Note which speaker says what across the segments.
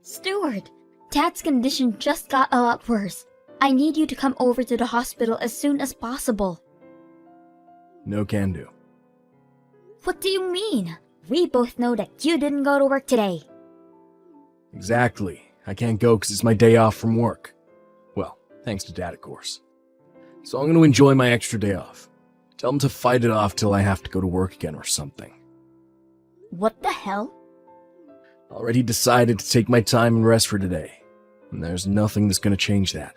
Speaker 1: Stewart, Dad's condition just got a lot worse. I need you to come over to the hospital as soon as possible.
Speaker 2: No can do.
Speaker 1: What do you mean? We both know that you didn't go to work today.
Speaker 2: Exactly. I can't go because it's my day off from work. Well, thanks to Dad, of course. So I'm going to enjoy my extra day off. Tell him to fight it off till I have to go to work again or something.
Speaker 1: What the hell?
Speaker 2: Already decided to take my time and rest for today. And there's nothing that's going to change that.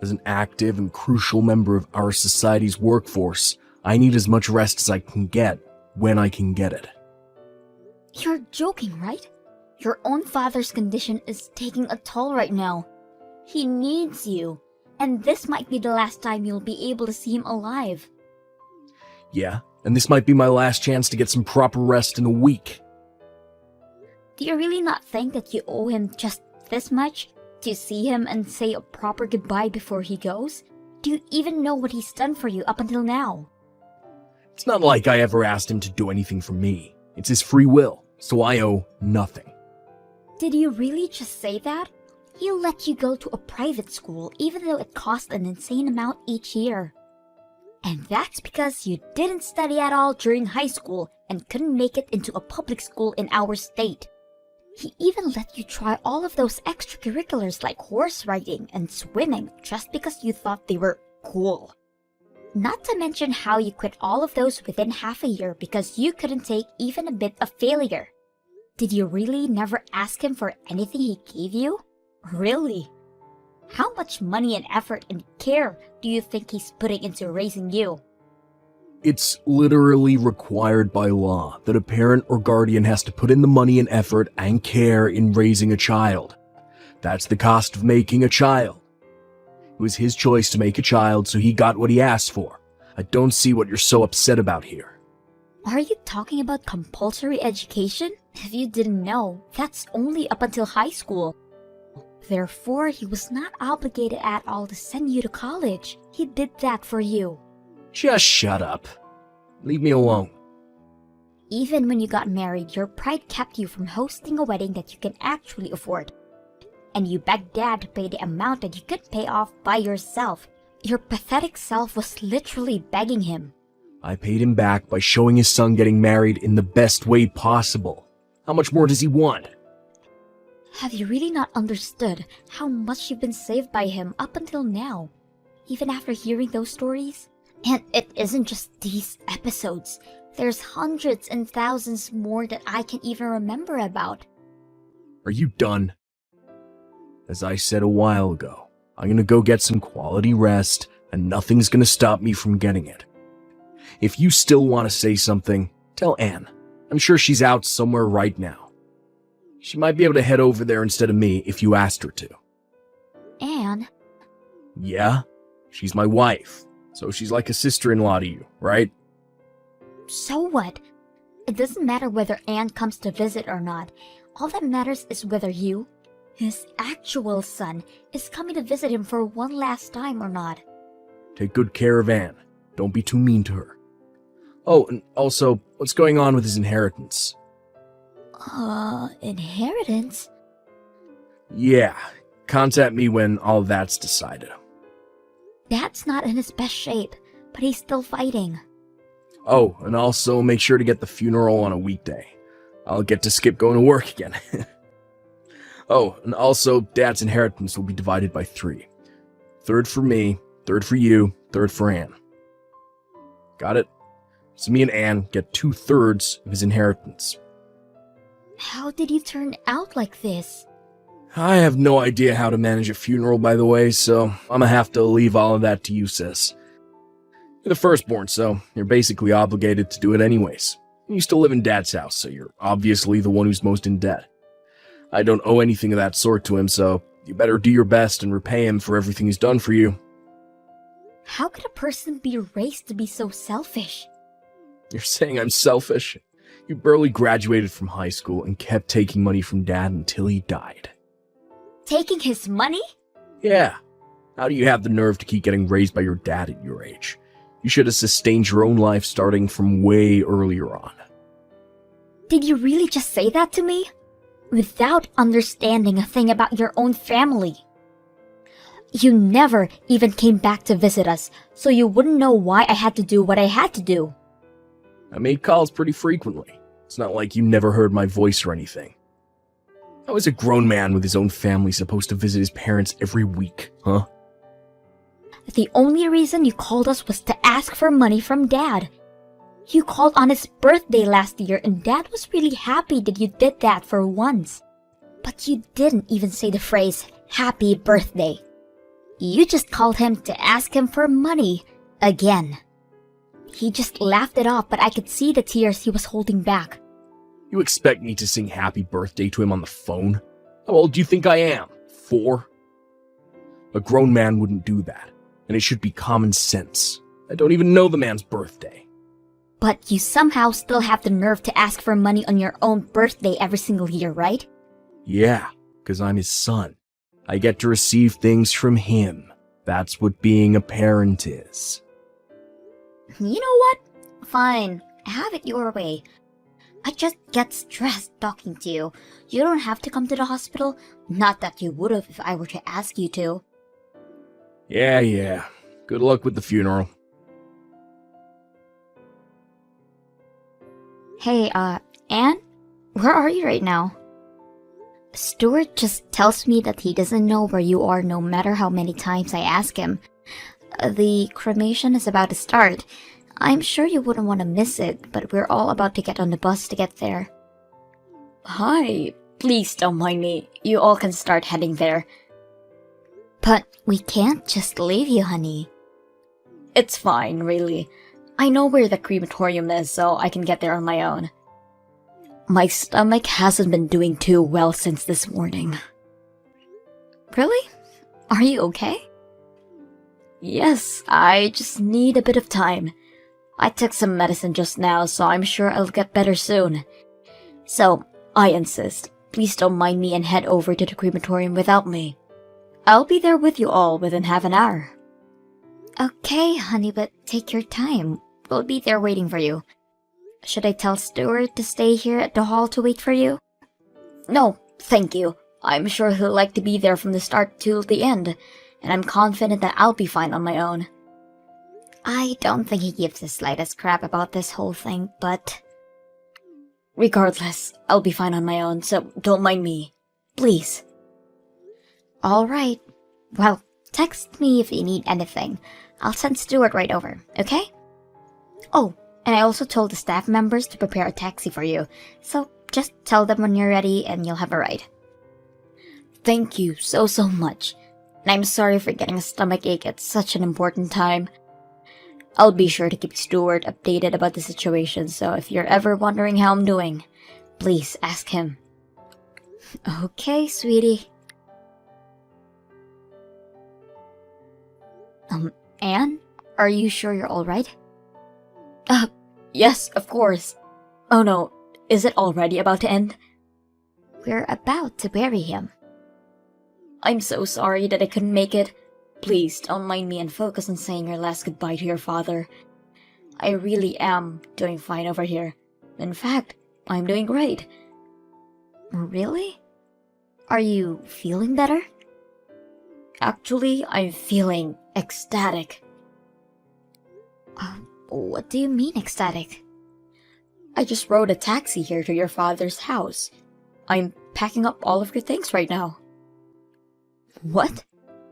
Speaker 2: As an active and crucial member of our society's workforce, I need as much rest as I can get when I can get it.
Speaker 1: You're joking, right? Your own father's condition is taking a toll right now. He needs you, and this might be the last time you'll be able to see him alive.
Speaker 2: Yeah, and this might be my last chance to get some proper rest in a week.
Speaker 1: Do you really not think that you owe him just this much? To see him and say a proper goodbye before he goes? Do you even know what he's done for you up until now?
Speaker 2: It's not like I ever asked him to do anything for me. It's his free will, so I owe nothing.
Speaker 1: Did you really just say that? He'll let you go to a private school even though it costs an insane amount each year. And that's because you didn't study at all during high school and couldn't make it into a public school in our state. He even let you try all of those extracurriculars like horse riding and swimming just because you thought they were cool. Not to mention how you quit all of those within half a year because you couldn't take even a bit of failure. Did you really never ask him for anything he gave you? Really? How much money and effort and care do you think he's putting into raising you?
Speaker 2: It's literally required by law that a parent or guardian has to put in the money and effort and care in raising a child. That's the cost of making a child. It was his choice to make a child, so he got what he asked for. I don't see what you're so upset about here.
Speaker 1: Are you talking about compulsory education? If you didn't know, that's only up until high school. Therefore, he was not obligated at all to send you to college. He did that for you.
Speaker 2: Just shut up. Leave me alone.
Speaker 1: Even when you got married, your pride kept you from hosting a wedding that you can actually afford. And you begged Dad to pay the amount that you could pay off by yourself. Your pathetic self was literally begging him.
Speaker 2: I paid him back by showing his son getting married in the best way possible. How much more does he want?
Speaker 1: Have you really not understood how much you've been saved by him up until now? Even after hearing those stories? And it isn't just these episodes. There's hundreds and thousands more that I can't even remember about.
Speaker 2: Are you done? As I said a while ago, I'm gonna go get some quality rest, and nothing's gonna stop me from getting it. If you still want to say something, tell Anne. I'm sure she's out somewhere right now. She might be able to head over there instead of me if you asked her to.
Speaker 1: Anne?
Speaker 2: Yeah? She's my wife, so she's like a sister-in-law to you, right?
Speaker 1: So what? It doesn't matter whether Anne comes to visit or not. All that matters is whether you, his actual son, is coming to visit him for one last time or not.
Speaker 2: Take good care of Anne. Don't be too mean to her. Oh, and also, what's going on with his inheritance?
Speaker 1: Inheritance?
Speaker 2: Yeah, contact me when all that's decided.
Speaker 1: Dad's not in his best shape, but he's still fighting.
Speaker 2: Oh, and also make sure to get the funeral on a weekday. I'll get to skip going to work again. Oh, and also, Dad's inheritance will be divided by 3. 1/3 for me, 1/3 for you, 1/3 for Anne. Got it? So me and Anne get 2/3 of his inheritance.
Speaker 1: How did you turn out like this?
Speaker 2: I have no idea how to manage a funeral, by the way, so I'm gonna have to leave all of that to you, sis. You're the firstborn, so you're basically obligated to do it anyways. You still live in Dad's house, so you're obviously the one who's most in debt. I don't owe anything of that sort to him, so you better do your best and repay him for everything he's done for you.
Speaker 1: How could a person be raised to be so selfish?
Speaker 2: You're saying I'm selfish? You barely graduated from high school and kept taking money from Dad until he died.
Speaker 1: Taking his money?
Speaker 2: Yeah. How do you have the nerve to keep getting raised by your dad at your age? You should have sustained your own life starting from way earlier on.
Speaker 1: Did you really just say that to me? without understanding a thing about your own family. You never even came back to visit us, so you wouldn't know why I had to do what I had to do.
Speaker 2: I made calls pretty frequently. It's not like you never heard my voice or anything. How is a grown man with his own family supposed to visit his parents every week, huh?
Speaker 1: The only reason you called us was to ask for money from Dad. You called on his birthday last year and Dad was really happy that you did that for once. But you didn't even say the phrase, "Happy birthday." You just called him to ask him for money. Again. He just laughed it off, but I could see the tears he was holding back.
Speaker 2: You expect me to sing happy birthday to him on the phone? How old do you think I am? 4? A grown man wouldn't do that, and it should be common sense. I don't even know the man's birthday.
Speaker 1: But you somehow still have the nerve to ask for money on your own birthday every single year, right?
Speaker 2: Yeah, because I'm his son. I get to receive things from him. That's what being a parent is.
Speaker 1: You know what? Fine, have it your way. I just get stressed talking to you. You don't have to come to the hospital. Not that you would have if I were to ask you to.
Speaker 2: Yeah. Good luck with the funeral.
Speaker 1: Hey, Anne? Where are you right now? Stuart just tells me that he doesn't know where you are no matter how many times I ask him. The cremation is about to start. I'm sure you wouldn't want to miss it, but we're all about to get on the bus to get there. Hi, please don't mind me. You all can start heading there. But we can't just leave you, honey. It's fine, really. I know where the crematorium is, so I can get there on my own. My stomach hasn't been doing too well since this morning. Really? Are you okay? Yes, I just need a bit of time. I took some medicine just now, so I'm sure I'll get better soon. So, I insist, please don't mind me and head over to the crematorium without me. I'll be there with you all within half an hour. Okay, honey, but take your time. We'll be there waiting for you. Should I tell Stuart to stay here at the hall to wait for you? No, thank you. I'm sure he'll like to be there from the start till the end, and I'm confident that I'll be fine on my own. I don't think he gives the slightest crap about this whole thing, but... Regardless, I'll be fine on my own, so don't mind me. Please. Alright. Well, text me if you need anything. I'll send Stuart right over, okay? Oh, and I also told the staff members to prepare a taxi for you, so just tell them when you're ready and you'll have a ride. Thank you so much. And I'm sorry for getting a stomachache at such an important time. I'll be sure to keep Stuart updated about the situation, so if you're ever wondering how I'm doing, please ask him. Okay, sweetie. Anne? Are you sure you're alright? Yes, of course. Oh no, is it already about to end? We're about to bury him. I'm so sorry that I couldn't make it. Please don't mind me and focus on saying your last goodbye to your father. I really am doing fine over here. In fact, I'm doing great. Really? Are you feeling better? Actually, I'm feeling ecstatic. What do you mean ecstatic? I just rode a taxi here to your father's house. I'm packing up all of your things right now. What?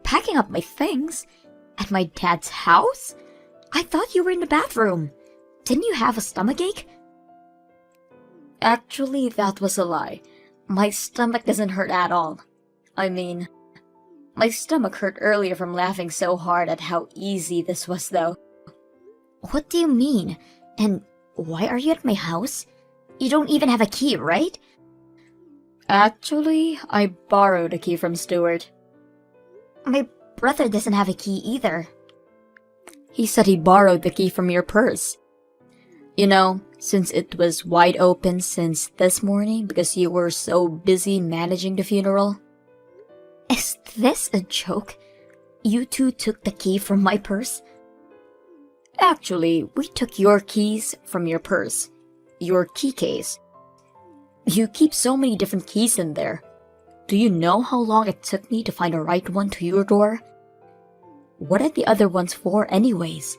Speaker 1: Packing up my things? At my dad's house? I thought you were in the bathroom. Didn't you have a stomachache? Actually, that was a lie. My stomach doesn't hurt at all. I mean, my stomach hurt earlier from laughing so hard at how easy this was though. What do you mean? And why are you at my house? You don't even have a key, right? Actually, I borrowed a key from Stuart. My brother doesn't have a key either. He said he borrowed the key from your purse. You know, since it was wide open since this morning because you were so busy managing the funeral. Is this a joke? You two took the key from my purse? Actually, we took your keys from your purse. Your key case. You keep so many different keys in there. Do you know how long it took me to find the right one to your door? What are the other ones for anyways?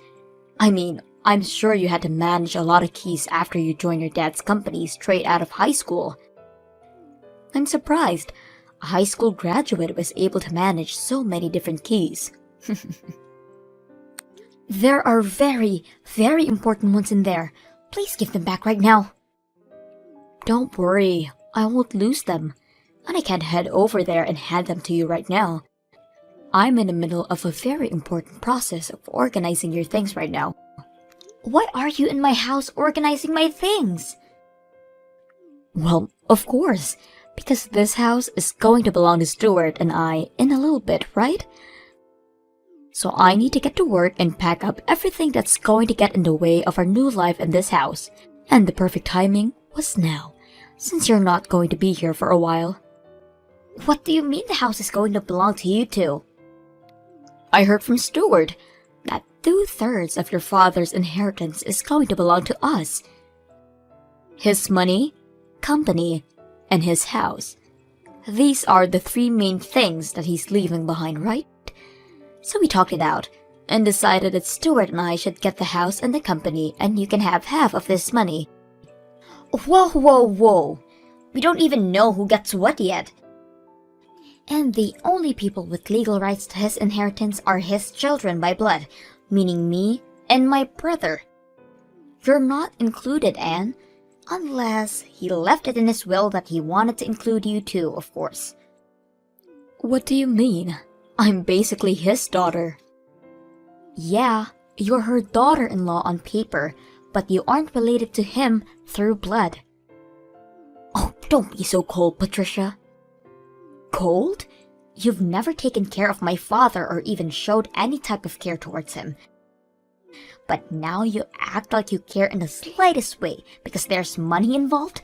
Speaker 1: I mean, I'm sure you had to manage a lot of keys after you joined your dad's company straight out of high school. I'm surprised a high school graduate was able to manage so many different keys. There are very, very important ones in there. Please give them back right now. Don't worry, I won't lose them. And I can't head over there and hand them to you right now. I'm in the middle of a very important process of organizing your things right now. Why are you in my house organizing my things? Well, of course, because this house is going to belong to Stuart and I in a little bit, right? So I need to get to work and pack up everything that's going to get in the way of our new life in this house. And the perfect timing was now, since you're not going to be here for a while. What do you mean the house is going to belong to you two? I heard from Stuart that 2/3 of your father's inheritance is going to belong to us. His money, company, and his house. These are the 3 main things that he's leaving behind, right? So we talked it out and decided that Stuart and I should get the house and the company and you can have half of this money. Whoa, whoa, whoa. We don't even know who gets what yet. And the only people with legal rights to his inheritance are his children by blood, meaning me and my brother. You're not included, Anne, unless he left it in his will that he wanted to include you too, of course. What do you mean? I'm basically his daughter. Yeah, you're her daughter-in-law on paper, but you aren't related to him through blood. Oh, don't be so cold, Patricia. Cold? You've never taken care of my father or even showed any type of care towards him. But now you act like you care in the slightest way because there's money involved?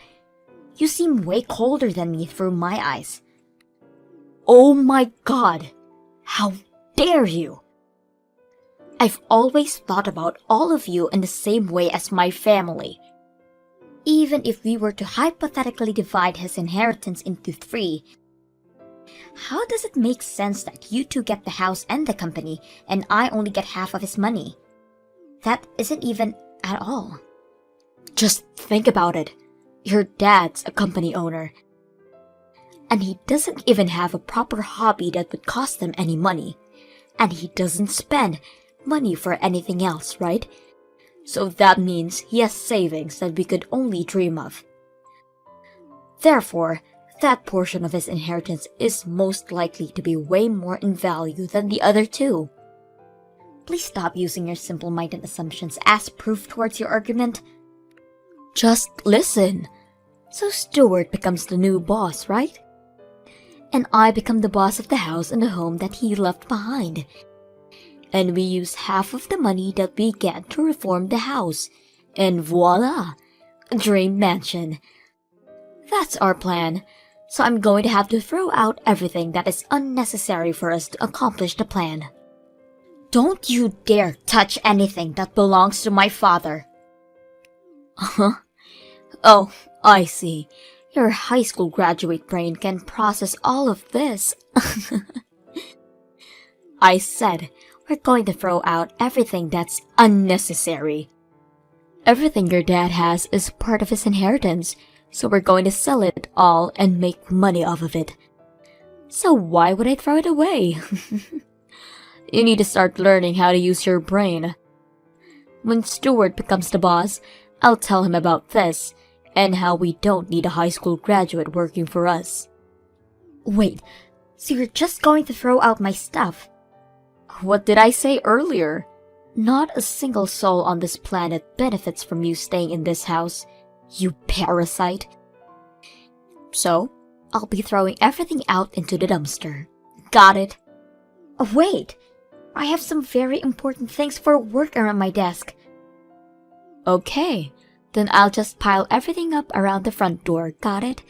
Speaker 1: You seem way colder than me through my eyes. Oh my God! How dare you! I've always thought about all of you in the same way as my family. Even if we were to hypothetically divide his inheritance into 3, how does it make sense that you two get the house and the company and I only get half of his money? That isn't even at all. Just think about it. Your dad's a company owner. And he doesn't even have a proper hobby that would cost him any money. And he doesn't spend money for anything else, right? So that means he has savings that we could only dream of. Therefore, that portion of his inheritance is most likely to be way more in value than the other 2. Please stop using your simple-minded assumptions as proof towards your argument. Just listen. So Stuart becomes the new boss, right? And I become the boss of the house and the home that he left behind. And we use half of the money that we get to reform the house. And voila! A dream mansion. That's our plan. So I'm going to have to throw out everything that is unnecessary for us to accomplish the plan. Don't you dare touch anything that belongs to my father. Huh? Oh, I see. Your high school graduate brain can process all of this. I said, we're going to throw out everything that's unnecessary. Everything your dad has is part of his inheritance, so we're going to sell it all and make money off of it. So why would I throw it away? You need to start learning how to use your brain. When Stuart becomes the boss, I'll tell him about this, and how we don't need a high school graduate working for us. Wait, so you're just going to throw out my stuff? What did I say earlier? Not a single soul on this planet benefits from you staying in this house, you parasite. So, I'll be throwing everything out into the dumpster. Got it? Wait! I have some very important things for work around my desk. Okay, then I'll just pile everything up around the front door, got it?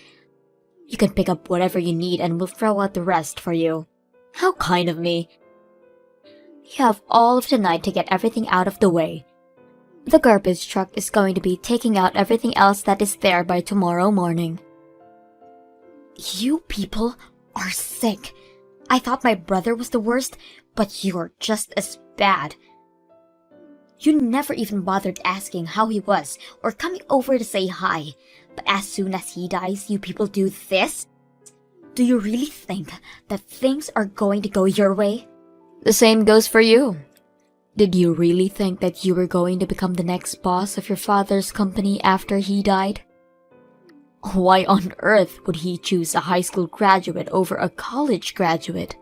Speaker 1: You can pick up whatever you need and we'll throw out the rest for you. How kind of me. You have all of tonight to get everything out of the way. The garbage truck is going to be taking out everything else that is there by tomorrow morning. You people are sick. I thought my brother was the worst, but you're just as bad. You never even bothered asking how he was or coming over to say hi. But as soon as he dies, you people do this? Do you really think that things are going to go your way? The same goes for you. Did you really think that you were going to become the next boss of your father's company after he died? Why on earth would he choose a high school graduate over a college graduate?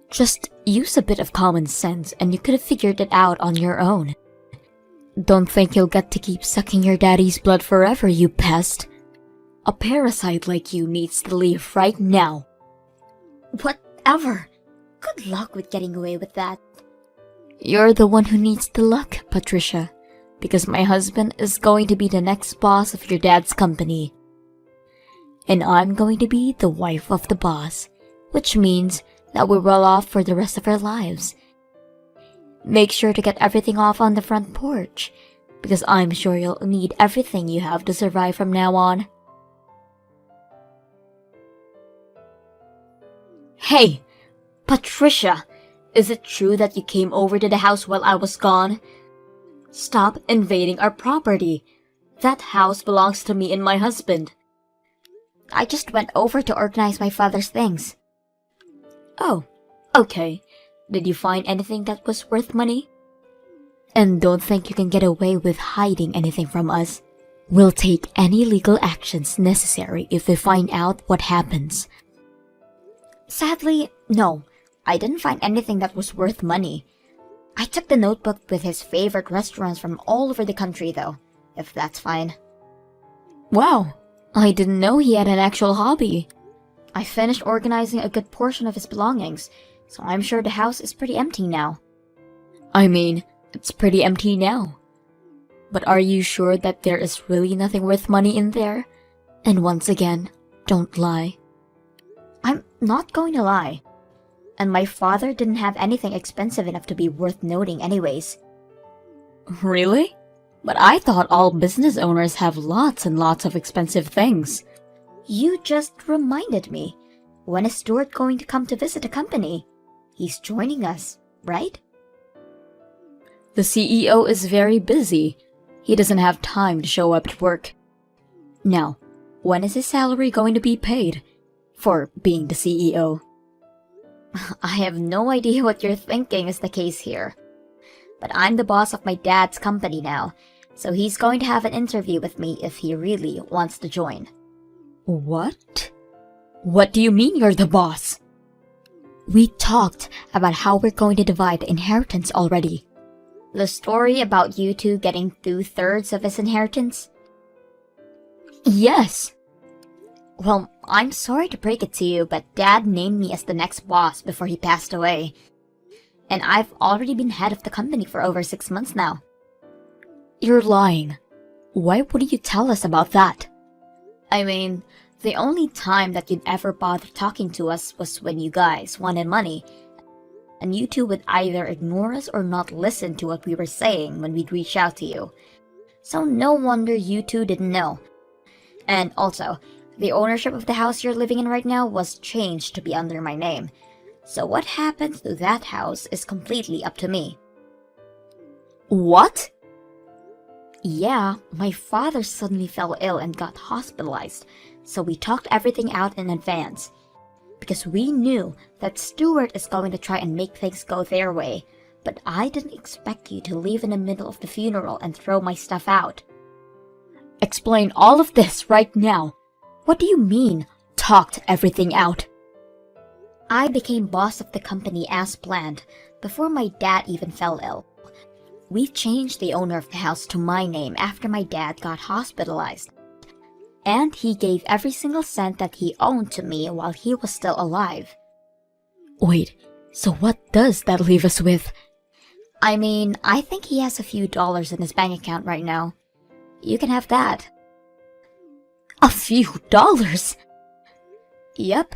Speaker 1: Just use a bit of common sense and you could have figured it out on your own. Don't think you'll get to keep sucking your daddy's blood forever, you pest. A parasite like you needs to leave right now. Whatever. Good luck with getting away with that. You're the one who needs the luck, Patricia, because my husband is going to be the next boss of your dad's company. And I'm going to be the wife of the boss, which means that we're well off for the rest of our lives. Make sure to get everything off on the front porch, because I'm sure you'll need everything you have to survive from now on. Hey, Patricia, is it true that you came over to the house while I was gone? Stop invading our property. That house belongs to me and my husband. I just went over to organize my father's things. Oh, okay. Did you find anything that was worth money? And don't think you can get away with hiding anything from us. We'll take any legal actions necessary if we find out what happens. Sadly, no. I didn't find anything that was worth money. I took the notebook with his favorite restaurants from all over the country though, if that's fine. Wow, I didn't know he had an actual hobby. I finished organizing a good portion of his belongings, so I'm sure the house is pretty empty now. I mean, it's pretty empty now. But are you sure that there is really nothing worth money in there? And once again, don't lie. I'm not going to lie. And my father didn't have anything expensive enough to be worth noting anyways. Really? But I thought all business owners have lots and lots of expensive things. You just reminded me. When is Stuart going to come to visit the company? He's joining us, right? The CEO is very busy. He doesn't have time to show up at work. Now, when is his salary going to be paid? For being the CEO. I have no idea what you're thinking is the case here. But I'm the boss of my dad's company now, so he's going to have an interview with me if he really wants to join. What? What do you mean you're the boss? We talked about how we're going to divide the inheritance already. The story about you two getting 2/3 of his inheritance? Yes. Well, I'm sorry to break it to you, but Dad named me as the next boss before he passed away. And I've already been head of the company for over 6 months now. You're lying. Why wouldn't you tell us about that? I mean, the only time that you'd ever bother talking to us was when you guys wanted money. And you two would either ignore us or not listen to what we were saying when we'd reach out to you. So no wonder you two didn't know. And also, the ownership of the house you're living in right now was changed to be under my name. So what happens to that house is completely up to me. What? Yeah, my father suddenly fell ill and got hospitalized, so we talked everything out in advance. Because we knew that Stuart is going to try and make things go their way, but I didn't expect you to leave in the middle of the funeral and throw my stuff out. Explain all of this right now. What do you mean, talked everything out? I became boss of the company as planned, before my dad even fell ill. We changed the owner of the house to my name after my dad got hospitalized. And he gave every single cent that he owned to me while he was still alive. Wait, so what does that leave us with? I mean, I think he has a few dollars in his bank account right now. You can have that. A few dollars? Yep.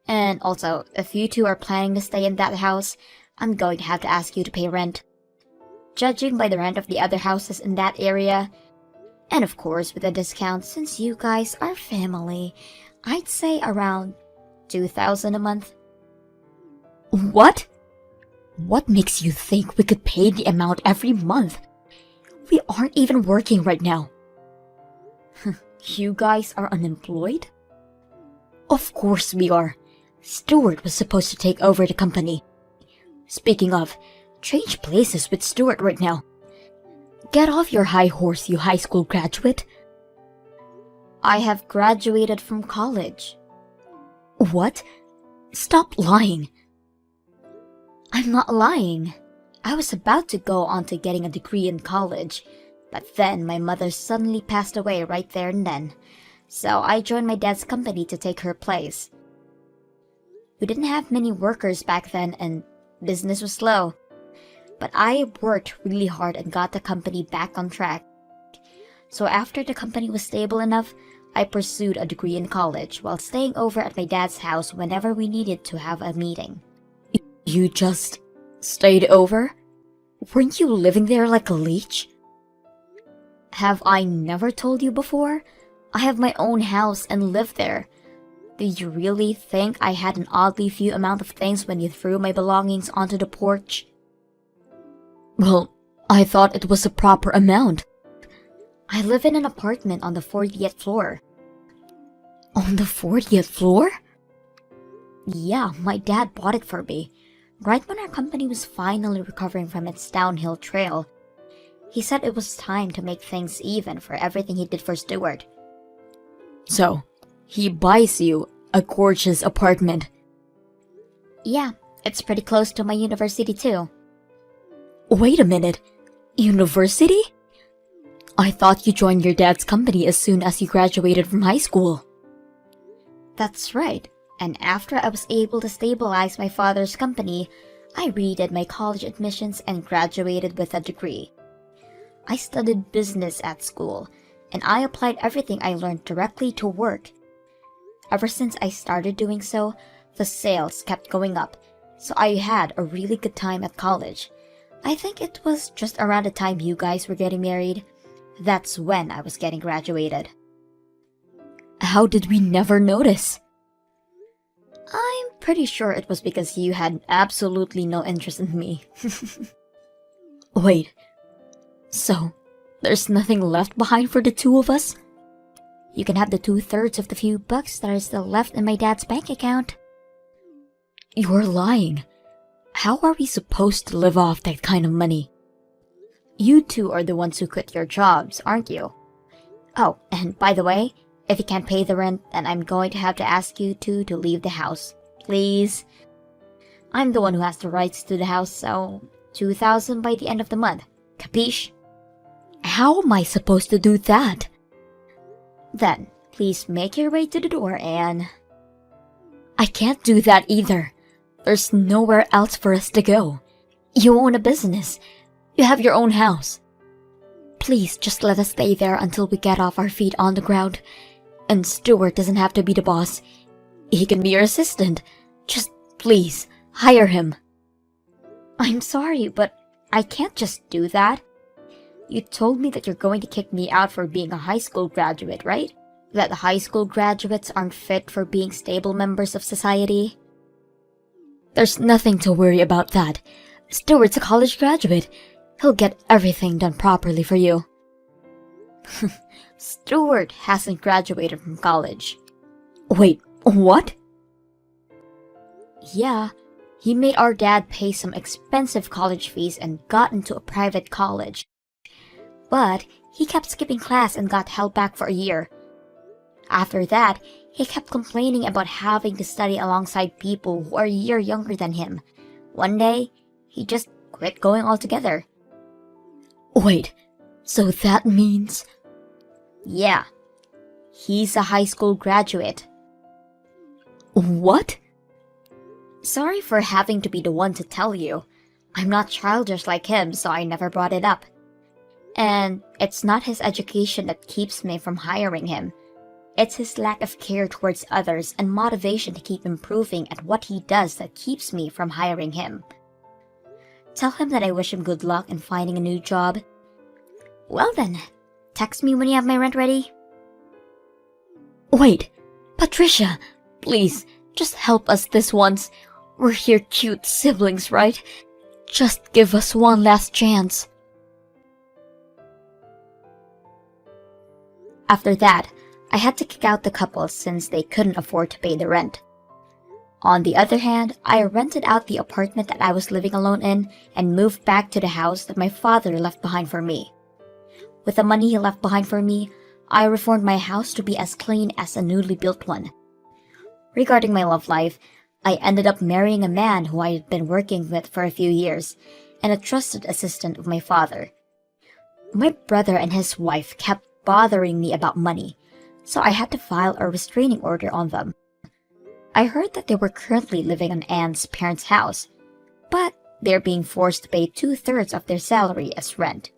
Speaker 1: And also, if you two are planning to stay in that house, I'm going to have to ask you to pay rent. Judging by the rent of the other houses in that area, and of course with a discount since you guys are family, I'd say around 2,000 a month.
Speaker 3: What? What makes you think we could pay the amount every month? We aren't even working right now.
Speaker 1: You guys are unemployed?
Speaker 3: Of course we are. Stuart was supposed to take over the company. Speaking of, change places with Stuart right now. Get off your high horse, you high school graduate.
Speaker 1: I have graduated from college.
Speaker 3: What? Stop lying.
Speaker 1: I'm not lying. I was about to go on to getting a degree in college, but then my mother suddenly passed away right there and then, so I joined my dad's company to take her place. We didn't have many workers back then and business was slow, but I worked really hard and got the company back on track. So after the company was stable enough, I pursued a degree in college while staying over at my dad's house whenever we needed to have a meeting.
Speaker 3: You just stayed over? Weren't you living there like a leech?
Speaker 1: Have I never told you before? I have my own house and live there. Did you really think I had an oddly few amount of things when you threw my belongings onto the porch?
Speaker 3: Well, I thought it was a proper amount.
Speaker 1: I live in an apartment on the 40th floor.
Speaker 3: On the 40th floor?
Speaker 1: Yeah, my dad bought it for me, right when our company was finally recovering from its downhill trail. He said it was time to make things even for everything he did for Stuart.
Speaker 3: So, he buys you a gorgeous apartment.
Speaker 1: Yeah, it's pretty close to my university too.
Speaker 3: Wait a minute. University? I thought you joined your dad's company as soon as you graduated from high school.
Speaker 1: That's right. And after I was able to stabilize my father's company, I redid my college admissions and graduated with a degree. I studied business at school, and I applied everything I learned directly to work. Ever since I started doing so, the sales kept going up, so I had a really good time at college. I think it was just around the time you guys were getting married. That's when I was getting graduated.
Speaker 3: How did we never notice?
Speaker 1: I'm pretty sure it was because you had absolutely no interest in me.
Speaker 3: Wait, so there's nothing left behind for the two of us?
Speaker 1: You can have the 2/3 of the few bucks that are still left in my dad's bank account.
Speaker 3: You're lying. How are we supposed to live off that kind of money?
Speaker 1: You two are the ones who quit your jobs, aren't you? Oh, and by the way, if you can't pay the rent, then I'm going to have to ask you two to leave the house. Please. I'm the one who has the rights to the house, so 2,000 by the end of the month. Capiche?
Speaker 3: How am I supposed to do that?
Speaker 1: Then, please make your way to the door and...
Speaker 3: I can't do that either. There's nowhere else for us to go. You own a business. You have your own house. Please just let us stay there until we get off our feet on the ground. And Stuart doesn't have to be the boss. He can be your assistant. Just please, hire him.
Speaker 1: I'm sorry, but I can't just do that. You told me that you're going to kick me out for being a high school graduate, right? That high school graduates aren't fit for being stable members of society?
Speaker 3: There's nothing to worry about that. Stuart's a college graduate. He'll get everything done properly for you.
Speaker 1: Stuart hasn't graduated from college.
Speaker 3: Wait, what?
Speaker 1: Yeah, he made our dad pay some expensive college fees and got into a private college. But he kept skipping class and got held back for a year. After that, he kept complaining about having to study alongside people who are a year younger than him. One day, he just quit going altogether.
Speaker 3: Wait, so that means...
Speaker 1: Yeah, he's a high school graduate.
Speaker 3: What?
Speaker 1: Sorry for having to be the one to tell you. I'm not childish like him, so I never brought it up. And it's not his education that keeps me from hiring him. It's his lack of care towards others and motivation to keep improving at what he does that keeps me from hiring him. Tell him that I wish him good luck in finding a new job. Well then, text me when you have my rent ready.
Speaker 3: Wait, Patricia, please, just help us this once. We're here cute siblings, right? Just give us one last chance.
Speaker 1: After that, I had to kick out the couple since they couldn't afford to pay the rent. On the other hand, I rented out the apartment that I was living alone in and moved back to the house that my father left behind for me. With the money he left behind for me, I reformed my house to be as clean as a newly built one. Regarding my love life, I ended up marrying a man who I had been working with for a few years and a trusted assistant of my father. My brother and his wife kept bothering me about money, so I had to file a restraining order on them. I heard that they were currently living in Anne's parents' house, but they're being forced to pay 2/3 of their salary as rent.